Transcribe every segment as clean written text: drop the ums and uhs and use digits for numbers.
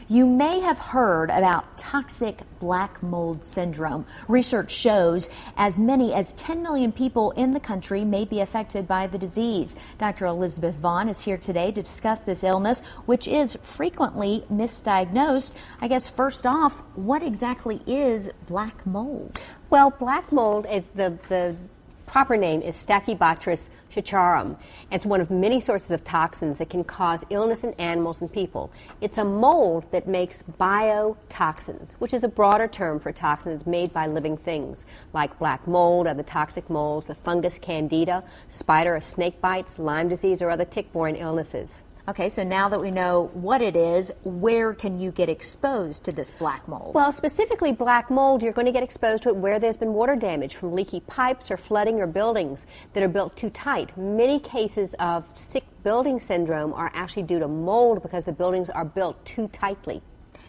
You may have heard about toxic black mold syndrome. Research shows as many as 10 million people in the country may be affected by the disease. Dr. Elizabeth Vaughn is here today to discuss this illness, which is frequently misdiagnosed. I guess first off, what exactly is black mold? Well, black mold is the proper name is Stachybotrys chicharum. It's one of many sources of toxins that can cause illness in animals and people. It's a mold that makes biotoxins, which is a broader term for toxins made by living things, like black mold, other toxic molds, the fungus candida, spider or snake bites, Lyme disease, or other tick-borne illnesses. Okay, so now that we know what it is, where can you get exposed to this black mold? Well, specifically black mold, you're going to get exposed to it where there's been water damage from leaky pipes or flooding or buildings that are built too tight. Many cases of sick building syndrome are actually due to mold because the buildings are built too tightly.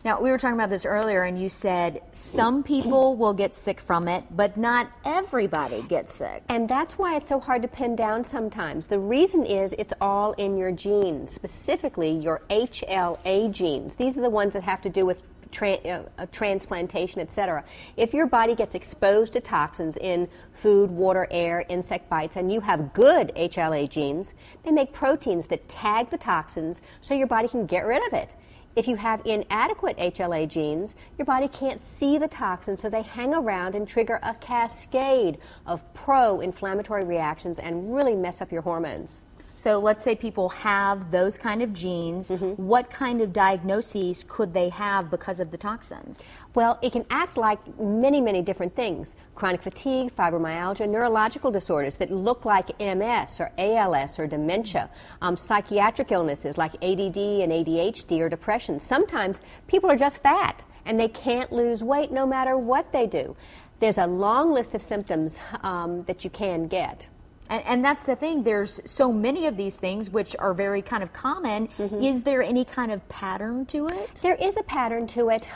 Now, we were talking about this earlier, and you said some people will get sick from it, but not everybody gets sick. And that's why it's so hard to pin down sometimes. The reason is it's all in your genes, specifically your HLA genes. These are the ones that have to do with transplantation, etc. If your body gets exposed to toxins in food, water, air, insect bites, and you have good HLA genes, they make proteins that tag the toxins so your body can get rid of it. If you have inadequate HLA genes, your body can't see the toxins, so they hang around and trigger a cascade of pro-inflammatory reactions and really mess up your hormones. So let's say people have those kind of genes. What kind of diagnoses could they have because of the toxins? Well, it can act like many, many different things. Chronic fatigue, fibromyalgia, neurological disorders that look like MS or ALS or dementia, psychiatric illnesses like ADD and ADHD or depression. Sometimes people are just fat and they can't lose weight no matter what they do. There's a long list of symptoms that you can get. And that's the thing, there's so many of these things which are very kind of common. Is there any kind of pattern to it? There is a pattern to it.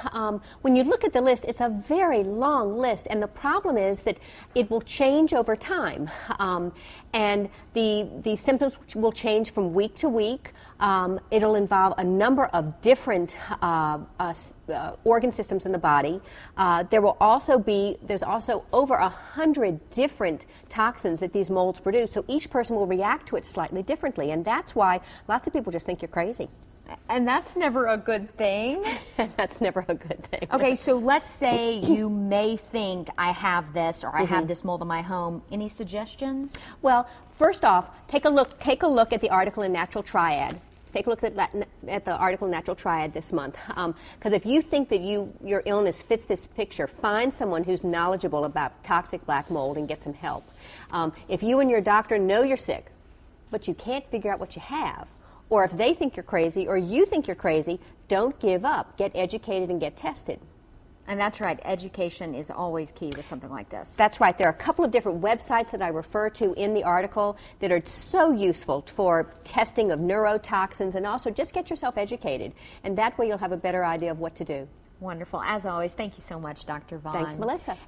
When you look at the list, it's a very long list, and the problem is that it will change over time. And the symptoms will change from week to week. It'll involve a number of different organ systems in the body. There's also over 100 different toxins that these molds produce, so each person will react to it slightly differently, and that's why lots of people just think you're crazy. And that's never a good thing. That's never a good thing. Okay, so let's say you may think I have this or I have this mold in my home. Any suggestions? Well, first off, take a look at the article in Natural Triad. Take a look at the article in Natural Triad this month. Because if you think that your illness fits this picture, find someone who's knowledgeable about toxic black mold and get some help. If you and your doctor know you're sick, but you can't figure out what you have, or if they think you're crazy or you think you're crazy, don't give up. Get educated and get tested. And that's right. Education is always key with something like this. That's right. There are a couple of different websites that I refer to in the article that are so useful for testing of neurotoxins, and also just get yourself educated. And that way you'll have a better idea of what to do. Wonderful. As always, thank you so much, Dr. Vaughn. Thanks, Melissa.